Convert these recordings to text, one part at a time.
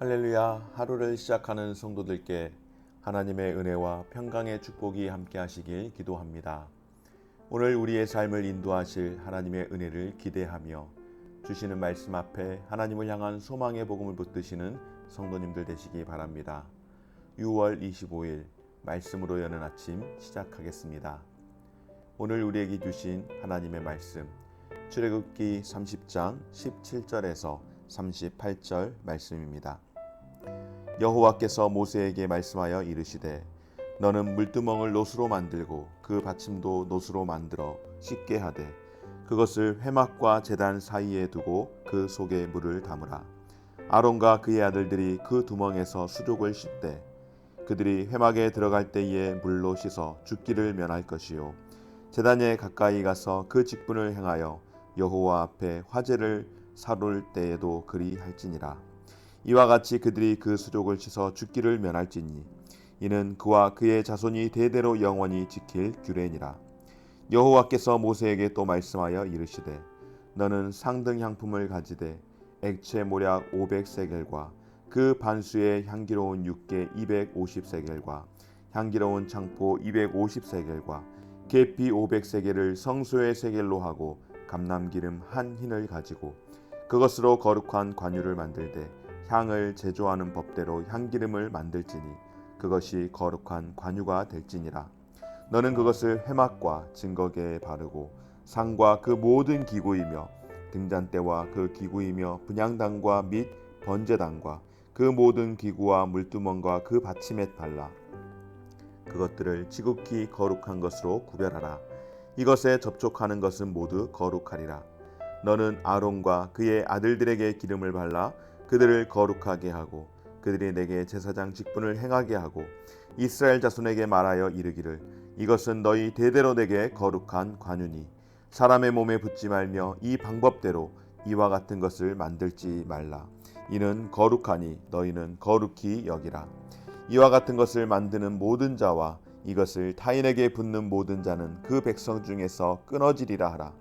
할렐루야. 하루를 시작하는 성도들께 하나님의 은혜와 평강의 축복이 함께 하시길 기도합니다. 오늘 우리의 삶을 인도하실 하나님의 은혜를 기대하며 주시는 말씀 앞에 하나님을 향한 소망의 복음을 붙드시는 성도님들 되시기 바랍니다. 6월 25일 말씀으로 여는 아침 시작하겠습니다. 오늘 우리에게 주신 하나님의 말씀 출애굽기 30장 17절에서 38절 말씀입니다. 여호와께서 모세에게 말씀하여 이르시되 너는 물두멍을 노수로 만들고 그 받침도 노수로 만들어 씻게 하되 그것을 회막과 제단 사이에 두고 그 속에 물을 담으라. 아론과 그의 아들들이 그 두멍에서 수족을 씻되 그들이 회막에 들어갈 때에 물로 씻어 죽기를 면할 것이요 제단에 가까이 가서 그 직분을 행하여 여호와 앞에 화제를 사룰 때에도 그리 할지니라. 이와 같이 그들이 그 수족을 씻어 죽기를 면할지니 이는 그와 그의 자손이 대대로 영원히 지킬 규례니라. 여호와께서 모세에게 또 말씀하여 이르시되 너는 상등 향품을 가지되 액체 모략 500세겔과 그 반수의 향기로운 육개 250세겔과 향기로운 창포 250세겔과 계피 500세겔을 성소의 세겔로 하고 감람기름 한 흰을 가지고 그것으로 거룩한 관유를 만들되 향을 제조하는 법대로 향기름을 만들지니 그것이 거룩한 관유가 될지니라. 너는 그것을 회막과 증거계에 바르고 상과 그 모든 기구이며 등잔대와 그 기구이며 분향단과 및 번제단과 그 모든 기구와 물두멍과 그 받침에 발라 그것들을 지극히 거룩한 것으로 구별하라. 이것에 접촉하는 것은 모두 거룩하리라. 너는 아론과 그의 아들들에게 기름을 발라 그들을 거룩하게 하고 그들이 내게 제사장 직분을 행하게 하고 이스라엘 자손에게 말하여 이르기를 이것은 너희 대대로 내게 거룩한 관유니 사람의 몸에 붙지 말며 이 방법대로 이와 같은 것을 만들지 말라. 이는 거룩하니 너희는 거룩히 여기라. 이와 같은 것을 만드는 모든 자와 이것을 타인에게 붓는 모든 자는 그 백성 중에서 끊어지리라 하라.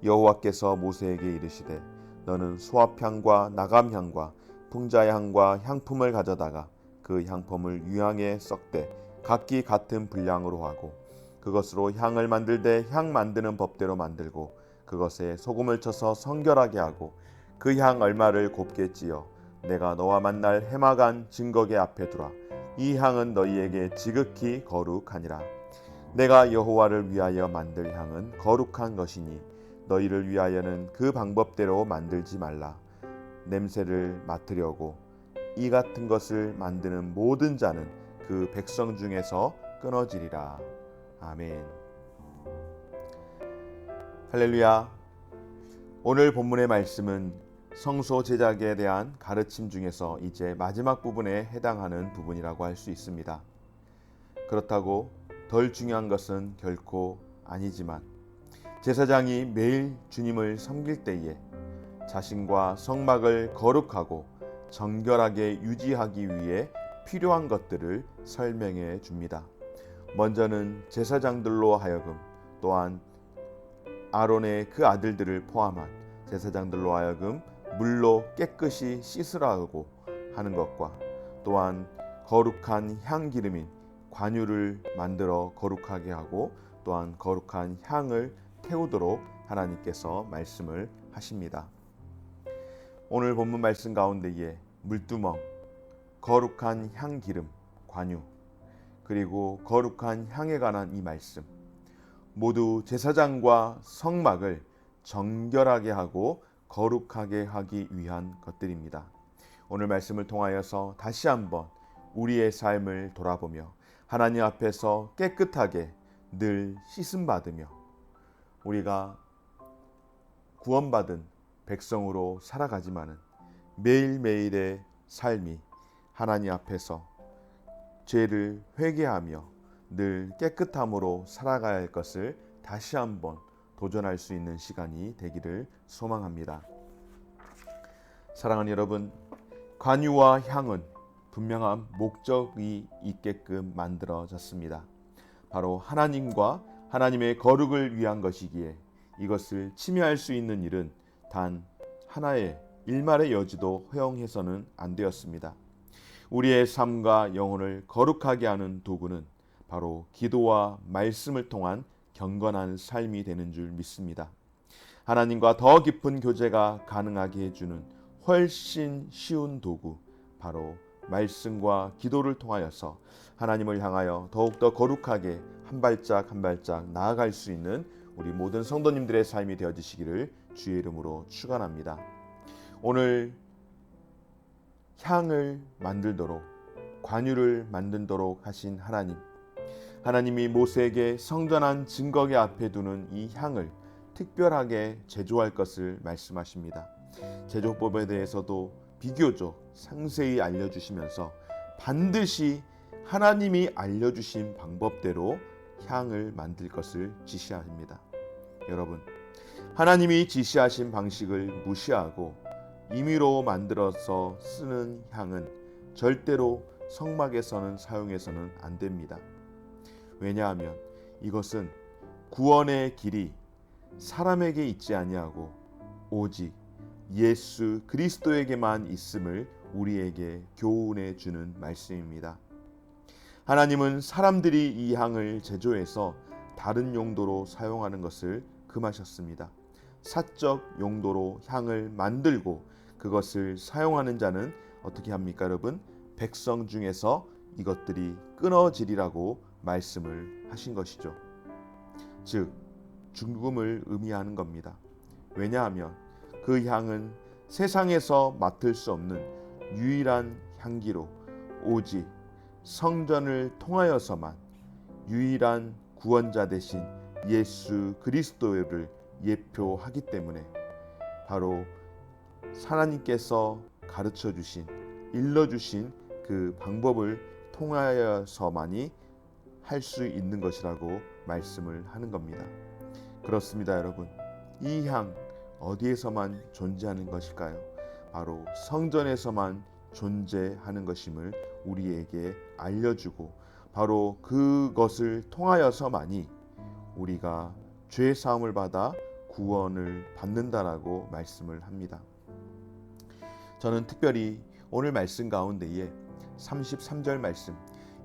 여호와께서 모세에게 이르시되 너는 소합향과 나감향과 풍자향과 향품을 가져다가 그 향품을 유향에 썩되 각기 같은 분량으로 하고 그것으로 향을 만들되 향 만드는 법대로 만들고 그것에 소금을 쳐서 성결하게 하고 그 향 얼마를 곱게 찌어 내가 너와 만날 회막안 증거계 앞에 두라. 이 향은 너희에게 지극히 거룩하니라. 내가 여호와를 위하여 만들 향은 거룩한 것이니 너희를 위하여는 그 방법대로 만들지 말라. 냄새를 맡으려고 이 같은 것을 만드는 모든 자는 그 백성 중에서 끊어지리라. 아멘. 할렐루야. 오늘 본문의 말씀은 성소 제작에 대한 가르침 중에서 이제 마지막 부분에 해당하는 부분이라고 할 수 있습니다. 그렇다고 덜 중요한 것은 결코 아니지만 제사장이 매일 주님을 섬길 때에 자신과 성막을 거룩하고 정결하게 유지하기 위해 필요한 것들을 설명해 줍니다. 먼저는 제사장들로 하여금 또한 아론의 그 아들들을 포함한 제사장들로 하여금 물로 깨끗이 씻으라고 하는 것과 또한 거룩한 향기름인 관유를 만들어 거룩하게 하고 또한 거룩한 향을 태우도록 하나님께서 말씀을 하십니다. 오늘 본문 말씀 가운데에 물두멍, 거룩한 향기름, 관유, 그리고 거룩한 향에 관한 이 말씀 모두 제사장과 성막을 정결하게 하고 거룩하게 하기 위한 것들입니다. 오늘 말씀을 통하여서 다시 한번 우리의 삶을 돌아보며 하나님 앞에서 깨끗하게 늘 씻음 받으며 우리가 구원받은 백성으로 살아가지만은 매일매일의 삶이 하나님 앞에서 죄를 회개하며 늘 깨끗함으로 살아가야 할 것을 다시 한번 도전할 수 있는 시간이 되기를 소망합니다. 사랑하는 여러분, 관유와 향은 분명한 목적이 있게끔 만들어졌습니다. 바로 하나님과 하나님의 거룩을 위한 것이기에 이것을 침해할 수 있는 일은 단 하나의 일말의 여지도 허용해서는 안 되었습니다. 우리의 삶과 영혼을 거룩하게 하는 도구는 바로 기도와 말씀을 통한 경건한 삶이 되는 줄 믿습니다. 하나님과 더 깊은 교제가 가능하게 해주는 훨씬 쉬운 도구, 바로 말씀과 기도를 통하여서 하나님을 향하여 더욱더 거룩하게 한 발짝 한 발짝 나아갈 수 있는 우리 모든 성도님들의 삶이 되어지시기를 주의 이름으로 축원합니다. 오늘 향을 만들도록, 관유를 만들도록 하신 하나님이 모세에게 성전한 증거계 앞에 두는 이 향을 특별하게 제조할 것을 말씀하십니다. 제조법에 대해서도 비교적 상세히 알려주시면서 반드시 하나님이 알려주신 방법대로 향을 만들 것을 지시합니다. 여러분, 하나님이 지시하신 방식을 무시하고 임의로 만들어서 쓰는 향은 절대로 성막에서는 사용해서는 안 됩니다. 왜냐하면 이것은 구원의 길이 사람에게 있지 아니하고 오직 예수 그리스도에게만 있음을 우리에게 교훈해 주는 말씀입니다. 하나님은 사람들이 이 향을 제조해서 다른 용도로 사용하는 것을 금하셨습니다. 사적 용도로 향을 만들고 그것을 사용하는 자는 어떻게 합니까, 여러분? 백성 중에서 이것들이 끊어지리라고 말씀을 하신 것이죠. 즉 죽음을 의미하는 겁니다. 왜냐하면 그 향은 세상에서 맡을 수 없는 유일한 향기로 오직 성전을 통하여서만 유일한 구원자 되신 예수 그리스도를 예표하기 때문에 바로 하나님께서 가르쳐 주신, 일러주신 그 방법을 통하여서만이 할 수 있는 것이라고 말씀을 하는 겁니다. 그렇습니다, 여러분. 이 향 어디에서만 존재하는 것일까요? 바로 성전에서만 존재하는 것임을 우리에게 알려주고 바로 그것을 통하여서만이 우리가 죄 사함을 받아 구원을 받는다라고 말씀을 합니다. 저는 특별히 오늘 말씀 가운데에 33절 말씀,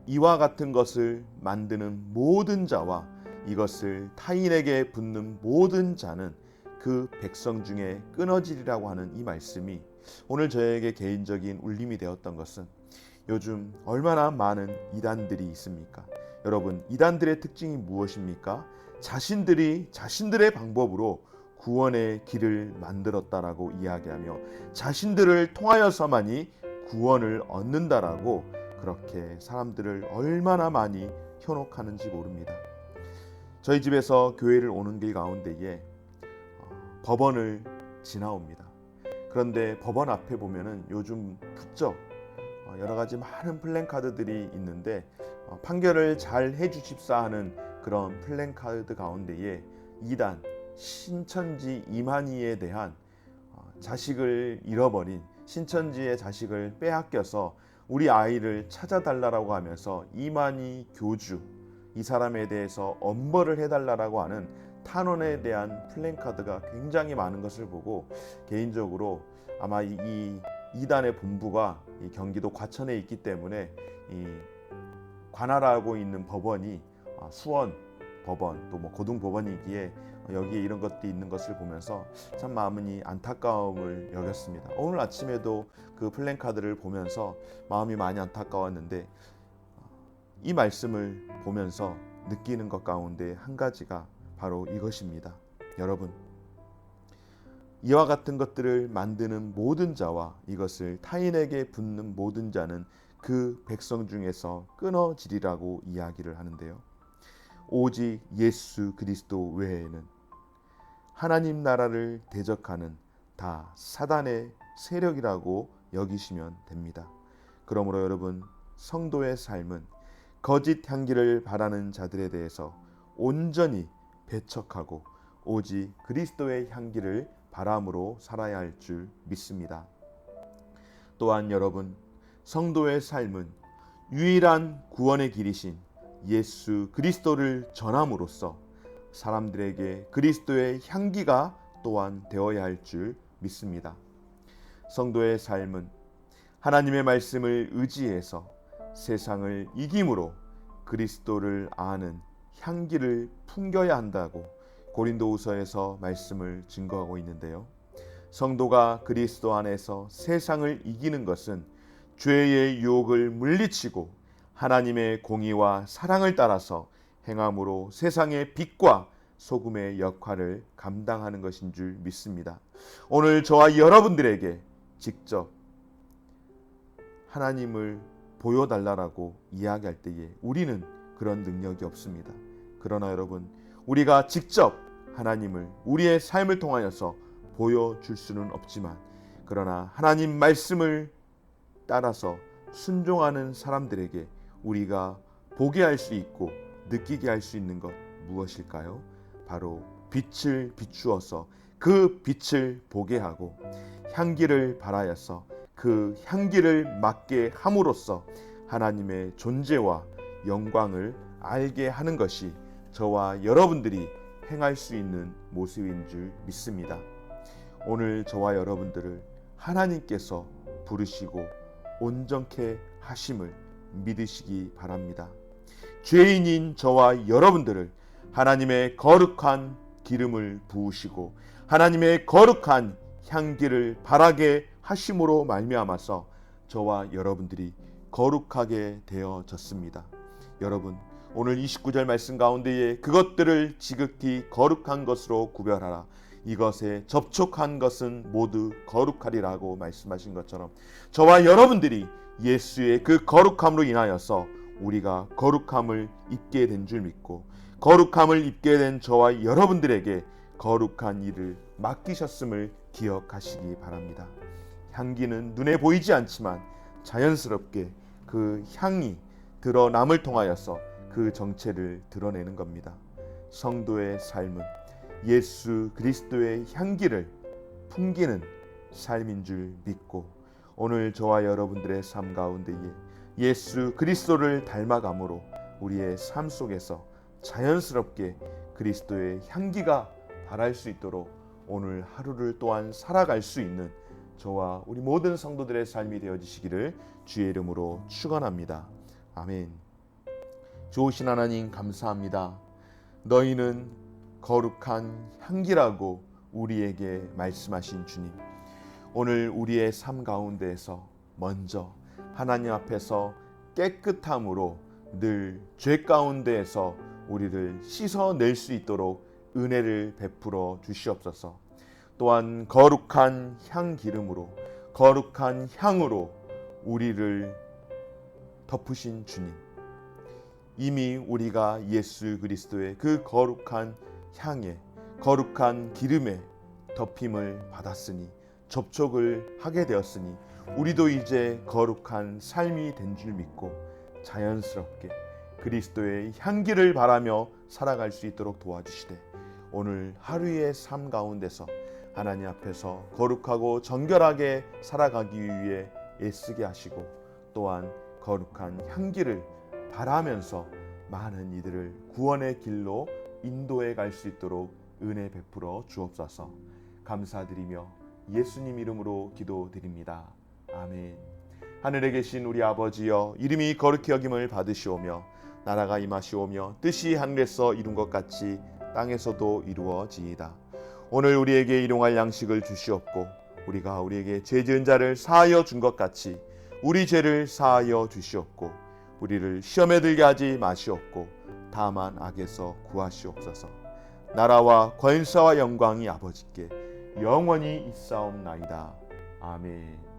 이와 같은 것을 만드는 모든 자와 이것을 타인에게 붓는 모든 자는 그 백성 중에 끊어지리라고 하는 이 말씀이 오늘 저에게 개인적인 울림이 되었던 것은 요즘 얼마나 많은 이단들이 있습니까? 여러분, 이단들의 특징이 무엇입니까? 자신들이 자신들의 방법으로 구원의 길을 만들었다라고 이야기하며 자신들을 통하여서만이 구원을 얻는다라고 그렇게 사람들을 얼마나 많이 현혹하는지 모릅니다. 저희 집에서 교회를 오는 길 가운데에 법원을 지나옵니다. 그런데 법원 앞에 보면은 요즘 부쩍 여러 가지 많은 플랜카드들이 있는데 판결을 잘 해주십사 하는 그런 플랜카드 가운데에 이단 신천지 이만희에 대한 자식을 잃어버린 신천지의 자식을 빼앗겨서 우리 아이를 찾아달라고 하면서 이만희 교주 이 사람에 대해서 엄벌을 해달라고 하는 탄원에 대한 플랜카드가 굉장히 많은 것을 보고 개인적으로 아마 이 이단의 본부가 이 경기도 과천에 있기 때문에 이 관할하고 있는 법원이 수원 법원 또 뭐 고등 법원이기에 여기에 이런 것도 있는 것을 보면서 참 마음이 안타까움을 여겼습니다. 오늘 아침에도 그 플랜카드를 보면서 마음이 많이 안타까웠는데 이 말씀을 보면서 느끼는 것 가운데 한 가지가 바로 이것입니다. 여러분, 이와 같은 것들을 만드는 모든 자와 이것을 타인에게 붓는 모든 자는 그 백성 중에서 끊어지리라고 이야기를 하는데요. 오직 예수 그리스도 외에는 하나님 나라를 대적하는 다 사단의 세력이라고 여기시면 됩니다. 그러므로 여러분, 성도의 삶은 거짓 향기를 바라는 자들에 대해서 온전히 배척하고 오직 그리스도의 향기를 바람으로 살아야 할 줄 믿습니다. 또한 여러분, 성도의 삶은 유일한 구원의 길이신 예수 그리스도를 전함으로써 사람들에게 그리스도의 향기가 또한 되어야 할 줄 믿습니다. 성도의 삶은 하나님의 말씀을 의지해서 세상을 이김으로 그리스도를 아는 향기를 풍겨야 한다고 고린도후서에서 말씀을 증거하고 있는데요. 성도가 그리스도 안에서 세상을 이기는 것은 죄의 유혹을 물리치고 하나님의 공의와 사랑을 따라서 행함으로 세상의 빛과 소금의 역할을 감당하는 것인 줄 믿습니다. 오늘 저와 여러분들에게 직접 하나님을 보여달라고 이야기할 때에 우리는 그런 능력이 없습니다. 그러나 여러분, 우리가 직접 하나님을 우리의 삶을 통하여서 보여줄 수는 없지만, 그러나 하나님 말씀을 따라서 순종하는 사람들에게 우리가 보게 할 수 있고 느끼게 할 수 있는 것 무엇일까요? 바로 빛을 비추어서 그 빛을 보게 하고 향기를 발하여서 그 향기를 맡게 함으로써 하나님의 존재와 영광을 알게 하는 것이 저와 여러분들이 행할 수 있는 모습인 줄 믿습니다. 오늘 저와 여러분들을 하나님께서 부르시고 온전케 하심을 믿으시기 바랍니다. 죄인인 저와 여러분들을 하나님의 거룩한 기름을 부으시고 하나님의 거룩한 향기를 발하게 하심으로 말미암아서 저와 여러분들이 거룩하게 되어졌습니다. 여러분, 오늘 29절 말씀 가운데에 그것들을 지극히 거룩한 것으로 구별하라. 이것에 접촉한 것은 모두 거룩하리라고 말씀하신 것처럼 저와 여러분들이 예수의 그 거룩함으로 인하여서 우리가 거룩함을 입게 된 줄 믿고, 거룩함을 입게 된 저와 여러분들에게 거룩한 일을 맡기셨음을 기억하시기 바랍니다. 향기는 눈에 보이지 않지만 자연스럽게 그 향이 드러남을 통하여서 그 정체를 드러내는 겁니다. 성도의 삶은 예수 그리스도의 향기를 풍기는 삶인 줄 믿고, 오늘 저와 여러분들의 삶 가운데에 예수 그리스도를 닮아감으로 우리의 삶 속에서 자연스럽게 그리스도의 향기가 발할 수 있도록 오늘 하루를 또한 살아갈 수 있는 저와 우리 모든 성도들의 삶이 되어지시기를 주의 이름으로 축원합니다. 아멘. 좋으신 하나님 감사합니다. 너희는 거룩한 향기라고 우리에게 말씀하신 주님, 오늘 우리의 삶 가운데에서 먼저 하나님 앞에서 깨끗함으로 늘 죄 가운데에서 우리를 씻어낼 수 있도록 은혜를 베풀어 주시옵소서. 또한 거룩한 향기름으로, 거룩한 향으로 우리를 덮으신 주님, 이미 우리가 예수 그리스도의 그 거룩한 향에, 거룩한 기름에 덮임을 받았으니, 접촉을 하게 되었으니 우리도 이제 거룩한 삶이 된 줄 믿고 자연스럽게 그리스도의 향기를 바라며 살아갈 수 있도록 도와주시되, 오늘 하루의 삶 가운데서 하나님 앞에서 거룩하고 정결하게 살아가기 위해 애쓰게 하시고, 또한 거룩한 향기를 바라면서 많은 이들을 구원의 길로 인도해 갈 수 있도록 은혜 베풀어 주옵소서. 감사드리며 예수님 이름으로 기도드립니다. 아멘. 하늘에 계신 우리 아버지여, 이름이 거룩히 여김을 받으시오며 나라가 임하시오며 뜻이 하늘에서 이룬 것 같이 땅에서도 이루어지이다. 오늘 우리에게 일용할 양식을 주시옵고, 우리가 우리에게 죄 지은 자를 사하여 준 것 같이 우리 죄를 사하여 주시옵고, 우리를 시험에 들게 하지 마시옵고 다만 악에서 구하시옵소서. 나라와 권세와 영광이 아버지께 영원히 있사옵나이다. 아멘.